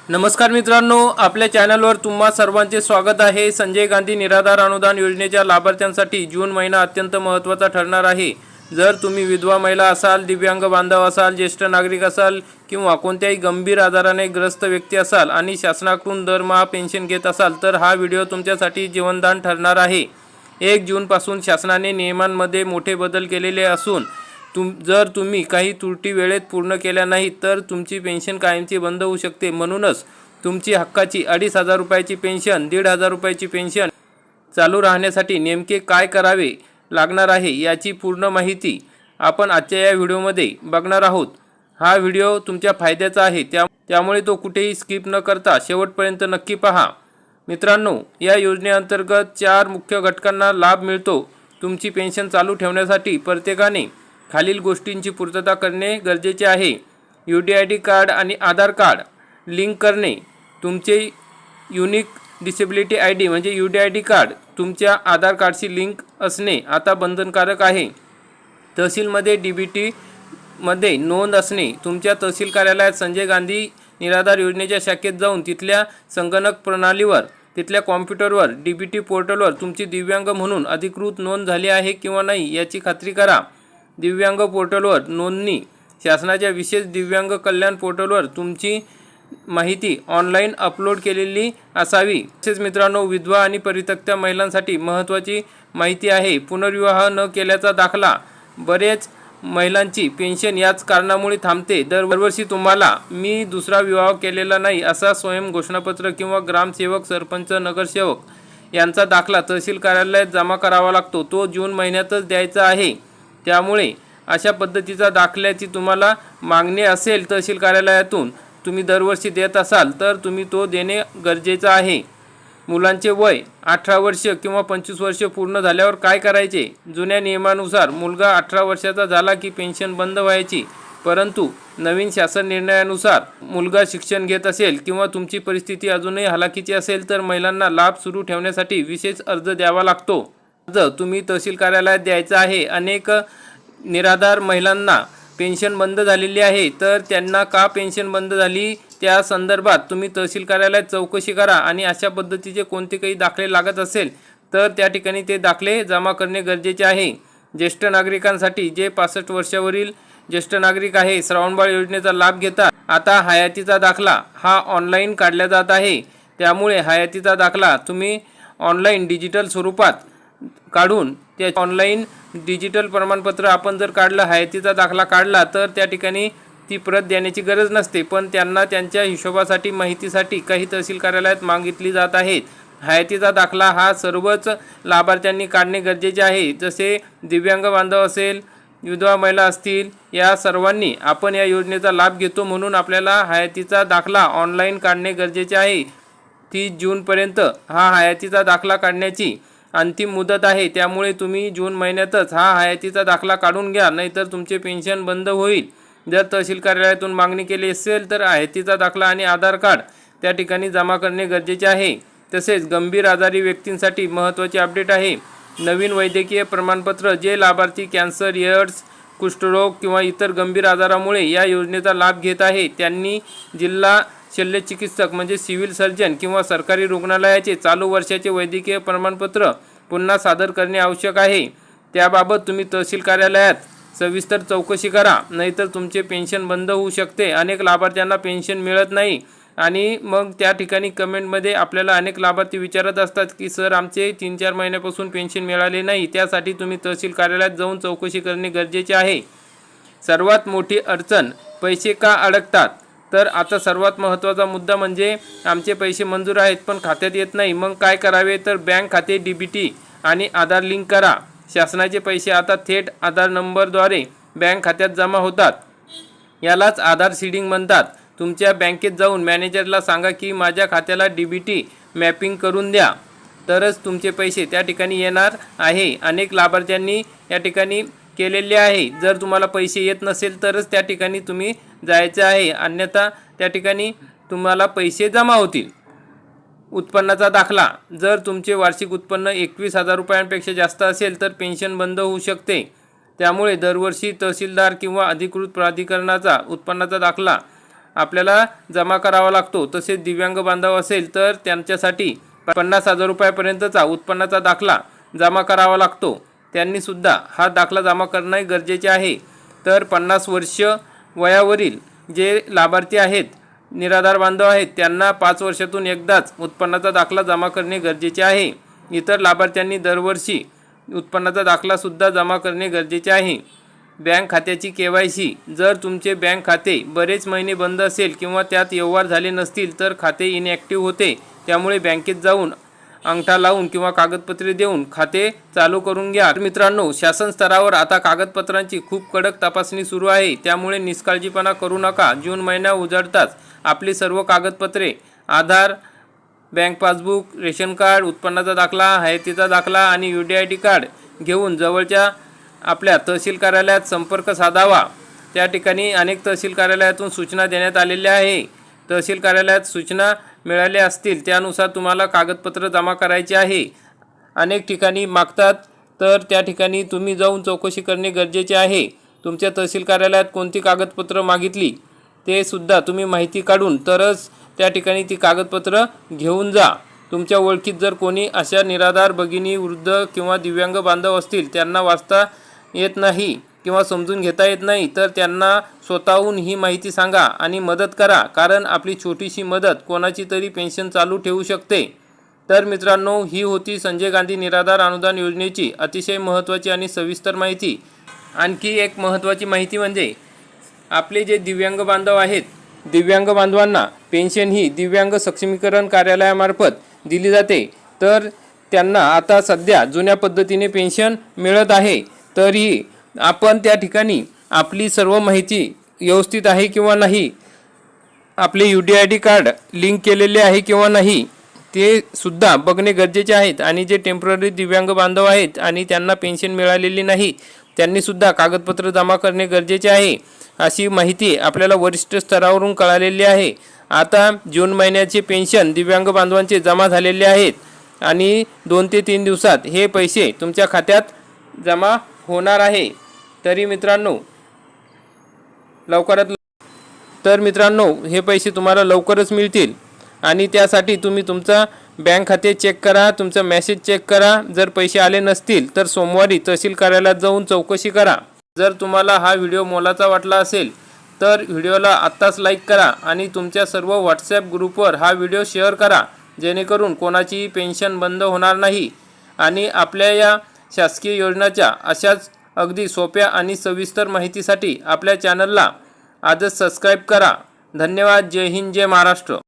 नमस्कार मित्रांनो, आपल्या चॅनलवर तुम्हा सर्वांचे स्वागत आहे। संजय गांधी निराधार अनुदान योजनेच्या लाभार्थ्यांसाठी जून महिना अत्यंत महत्त्वाचा ठरणार आहे। जर तुम्ही विधवा महिला असाल, दिव्यांग बांधव असाल, ज्येष्ठ नागरिक असाल किंवा कोणत्याही गंभीर आजाराने ग्रस्त व्यक्ती असाल आणि शासनाकडून दरमहा पेन्शन घेत असाल तर हा व्हिडिओ तुमच्यासाठी जीवनदान ठरणार आहे। 1 जूनपासून शासनाने नियमांमध्ये मोठे बदल केलेले असून जर तुम्ही काही त्रुटी वेळेत पूर्ण केल्या नाहीत तर तुमची पेन्शन कायमची बंद होऊ शकते। म्हणूनच तुमची हक्काची 2,500 रुपयाची पेन्शन, 1,500 रुपयाची पेन्शन चालू राहण्यासाठी नेमके काय करावे लागणार आहे याची पूर्ण माहिती आपण आजच्या या व्हिडिओमध्ये बघणार आहोत। हा व्हिडिओ तुमच्या फायद्याचा आहे, त्यामुळे तो कुठेही स्किप न करता शेवटपर्यंत नक्की पहा। मित्रांनो, या योजनेअंतर्गत 4 मुख्य घटकांना लाभ मिळतो। तुमची पेन्शन चालू ठेवण्यासाठी प्रत्येकाने खालील गोष्टींची पूर्तता करणे गरजेचे आहे। UDID कार्ड आणि आधार कार्ड लिंक करणे। तुमचे युनिक डिसेबिलिटी ID म्हणजे UDID कार्ड तुमच्या आधार कार्डशी लिंक असणे आता बंधनकारक आहे। तहसीलमध्ये DBT मध्ये नोंद असणे। तुमच्या तहसील कार्यालयात संजय गांधी निराधार योजनेच्या शाखेत जाऊन तिथल्या संगणक प्रणालीवर, तिथल्या कॉम्प्युटरवर DBT पोर्टलवर तुमची दिव्यांग म्हणून अधिकृत नोंद झाली आहे किंवा नाही याची खात्री करा। दिव्यांग पोर्टलवर नोंदणी। शासनाच्या विशेष दिव्यांग कल्याण पोर्टलवर तुमची माहिती ऑनलाईन अपलोड केलेली असावी। तसेच मित्रांनो, विधवा आणि परित्यक्त्या महिलांसाठी महत्त्वाची माहिती आहे। पुनर्विवाह न केल्याचा दाखला। बरेच महिलांची पेन्शन याच कारणामुळे थांबते। दरवर्षी तुम्हाला मी दुसरा विवाह केलेला नाही असा स्वयं घोषणापत्र किंवा ग्रामसेवक, सरपंच, नगरसेवक यांचा दाखला तहसील कार्यालयात जमा करावा लागतो। तो जून महिन्यातच द्यायचा आहे। त्यामुळे अशा पद्धतीचा दाखल्याची तुम्हाला मागणी असेल तहसील कार्यालयातून, तुम्ही दरवर्षी देत असाल तर तुम्ही तो देणे गरजेचं आहे। मुलांचे वय 18 वर्ष किंवा 25 वर्ष पूर्ण झाल्यावर काय करायचे? जुन्या नियमानुसार मुलगा 18 वर्षाचा झाला की पेन्शन बंद व्हायची, परंतु नवीन शासन निर्णयानुसार मुलगा शिक्षण घेत असेल किंवा तुमची परिस्थिती अजूनही हलाखीची असेल तर महिलांना लाभ सुरू ठेवण्यासाठी विशेष अर्ज द्यावा लागतो। अर्ज तुम्ही तहसील कार्यालयात द्यायचा आहे। अनेक निराधार महिलांना पेन्शन बंद झालेली आहे, तर त्यांना का पेन्शन बंद झाली त्या संदर्भात तुम्ही तहसील कार्यालयात चौकशी करा आणि अशा पद्धतीचे कोणते काही दाखले लागत असेल तर त्या ठिकाणी ते दाखले जमा करणे गरजेचे आहे। ज्येष्ठ नागरिकांसाठी जे 65 वर्षावरील ज्येष्ठ नागरिक आहे, श्रावणबाळ योजनेचा लाभ घेतात, आता हयातीचा दाखला हा ऑनलाईन काढला जात आहे। त्यामुळे हयातीचा दाखला तुम्ही ऑनलाईन डिजिटल स्वरूपात काढून त्या ऑनलाईन डिजिटल प्रमाणपत्र आपण जर काढलं, हयातीचा दाखला काढला तर त्या ठिकाणी ती प्रत देण्याची गरज नसते, पण त्यांना त्यांच्या हिशोबासाठी, माहितीसाठी काही तहसील कार्यालयात मागितली जात आहेत। हयातीचा दाखला हा सर्वच लाभार्थ्यांनी काढणे गरजेचे आहे। जसे दिव्यांग बांधव असेल, विधवा महिला असतील, या सर्वांनी आपण या योजनेचा लाभ घेतो म्हणून आपल्याला हयातीचा दाखला ऑनलाईन काढणे गरजेचे आहे। 30 जूनपर्यंत हा हयातीचा दाखला काढण्याची अंतिम मुदत आहे। त्यामुळे तुम्ही जून महिन्यातच हा हयातीचा दाखला काढून घ्या, नाहीतर तुमचे पेन्शन बंद होईल। जर तहसील कार्यालयातून मागणी केली असेल तर हयातीचा दाखला आणि आधार कार्ड त्या ठिकाणी जमा करणे गरजेचे आहे। तसेच गंभीर आजारी व्यक्तींसाठी महत्त्वाचे अपडेट आहे। नवीन वैद्यकीय प्रमाणपत्र। जे लाभार्थी कॅन्सर, एड्स, कुष्ठरोग किंवा इतर गंभीर आजारामुळे या योजनेचा लाभ घेत आहे त्यांनी जिल्हा शल्यचिकित्सक म्हणजे सिव्हिल सर्जन किंवा सरकारी रुग्णालयाचे चालू वर्षाचे वैद्यकीय प्रमाणपत्र पुन्हा सादर करणे आवश्यक आहे। त्याबाबत तुम्ही तहसील कार्यालयात सविस्तर चौकशी करा, नाहीतर तुमचे पेन्शन बंद होऊ शकते। अनेक लाभार्थ्यांना पेन्शन मिळत नाही आणि मग त्या ठिकाणी कमेंटमध्ये आपल्याला अनेक लाभार्थी विचारत असतात की सर आमचे 3-4 महिन्यापासून पेन्शन मिळाले नाही। त्यासाठी तुम्ही तहसील कार्यालयात जाऊन चौकशी करणे गरजेचे आहे। सर्वात मोठी अडचण, पैसे का अडकतात? तर आता सर्वात महत्त्वाचा मुद्दा म्हणजे आमचे पैसे मंजूर आहेत पण खात्यात येत नाही। मग काय करावे? तर बँक खाते, DBT आणि आधार लिंक करा। शासनाचे पैसे आता थेट आधार नंबरद्वारे बँक खात्यात जमा होतात। यालाच आधार सीडिंग म्हणतात। तुमच्या बँकेत जाऊन मॅनेजरला सांगा की माझ्या खात्याला DBT मॅपिंग करून द्या, तरच तुमचे पैसे त्या ठिकाणी येणार आहे। अनेक लाभार्थ्यांनी या ठिकाणी केलेले आहे। जर तुम्हाला पैसे येत नसेल तरच त्या ठिकाणी तुम्ही जायचे आहे, अन्यथा त्या ठिकाणी तुम्हाला पैसे जमा होतील। उत्पन्नाचा दाखला। जर तुमचे वार्षिक उत्पन्न 21,000 रुपयांपेक्षा जास्त असेल तर पेन्शन बंद होऊ शकते। त्यामुळे दरवर्षी तहसीलदार किंवा अधिकृत प्राधिकरणाचा उत्पन्नाचा दाखला आपल्याला जमा करावा लागतो। तसेच दिव्यांग बांधव असेल तर त्यांच्यासाठी 50,000 रुपयापर्यंतचा उत्पन्नाचा दाखला जमा करावा लागतो। त्यांनी सुद्धा हा दाखला जमा करणे गरजेचे आहे। तर 50 वर्ष वयावरील जे लाभार्थी आहेत, निराधार बांधव आहेत, त्यांना 5 वर्षातून एकदाच उत्पन्नाचा दाखला जमा करणे गरजेचे आहे। इतर लाभार्थ्यांनी दरवर्षी उत्पन्नाचा दाखला सुद्धा जमा करणे गरजेचे आहे। बँक खात्याची KYC, जर तुमचे बँक खाते बरेच महिने बंद असेल किंवा त्यात व्यवहार झाले नसतील तर खाते इनॅक्टिव्ह होते। त्यामुळे बँकेत जाऊन अंगठा लावून किंवा कागदपत्रे देऊन खाते चालू करून घ्या। मित्रांनो, शासन स्तरावर आता कागदपत्रांची खूप कडक तपासणी सुरू आहे, त्यामुळे निष्काळजीपणा करू नका। जून महिना उजाडताच आपली सर्व कागदपत्रे आधार, बँक पासबुक, रेशन कार्ड, उत्पन्नाचा दाखला, हयातीचा दाखला आणि UDID कार्ड घेऊन जवळच्या आपल्या तहसील कार्यालयात संपर्क साधावा। त्या ठिकाणी अनेक तहसील कार्यालयातून सूचना देण्यात आलेल्या आहे। तहसील कार्यालयात सूचना मिळाल्या असतील त्यानुसार तुम्हाला कागदपत्र जमा करायचे आहे। अनेक ठिकाणी मागतात, तर त्या ठिकाणी तुम्ही जाऊन चौकशी करणे गरजेचे आहे। तुमच्या तहसील कार्यालयात कोणती कागदपत्र मागितली ते सुद्धा तुम्ही माहिती काढून तरच त्या ठिकाणी ती कागदपत्र घेऊन जा। तुमच्या ओळखीत जर कोणी अशा निराधार, भगिनी, वृद्ध किंवा दिव्यांग बांधव असतील, त्यांना वाचता येत नाही किंवा समजून घेता येत नाही, तर त्यांना स्वतःहून ही माहिती सांगा आणि मदत करा, कारण आपली छोटीशी मदत कोणाची तरी पेन्शन चालू ठेवू शकते। तर मित्रांनो, ही होती संजय गांधी निराधार अनुदान योजनेची अतिशय महत्त्वाची आणि सविस्तर माहिती। आणखी एक महत्त्वाची माहिती म्हणजे आपले जे दिव्यांग बांधव आहेत, दिव्यांग बांधवांना पेन्शन ही दिव्यांग सक्षमीकरण कार्यालयामार्फत दिली जाते। तर त्यांना आता सध्या जुन्या पद्धतीने पेन्शन मिळत आहे। तरीही आपण त्या ठिकाणी आपली सर्व माहिती व्यवस्थित आहे किंवा नाही, आपले UDID कार्ड लिंक केलेले आहे किंवा नाही, ते सुद्धा बघणे गरजेचे आहेत। आणि जे टेम्पररी दिव्यांग बांधव आहेत आणि त्यांना पेन्शन मिळालेली नाही, त्यांनी सुद्धा कागदपत्र जमा करणे गरजेचे आहे। अशी माहिती आपल्याला वरिष्ठ स्तरावरून कळालेली आहे। आता जून महिन्याचे पेन्शन दिव्यांग बांधवांचे जमा झालेले आहेत आणि 2 ते 3 दिवसात हे पैसे तुमच्या खात्यात जमा होणार आहे। तरी मित्रांनो, मित्रांनो हे पैसे तुम्हाला लवकरच मिळतील आणि त्यासाठी तुम्ही तुमचा बँक खाते चेक करा, तुमचा मेसेज चेक करा। जर पैसे आले नसतील तर सोमवारी तहसील कार्यालयात जाऊन चौकशी करा। जर तुम्हाला हा व्हिडिओ मोलाचा वाटला असेल तर व्हिडिओला आत्ताच लाईक करा आणि तुमच्या सर्व WhatsApp ग्रुपवर हा व्हिडिओ शेअर करा, जेणेकरून कोणाची पेन्शन बंद होणार नाही। आणि आपल्या या शासकीय योजनाच्या अशाच अगदी सोप्या आणि सविस्तर माहितीसाठी आपल्या चॅनलला आजच सबस्क्राईब करा। धन्यवाद। जय हिंद, जय महाराष्ट्र।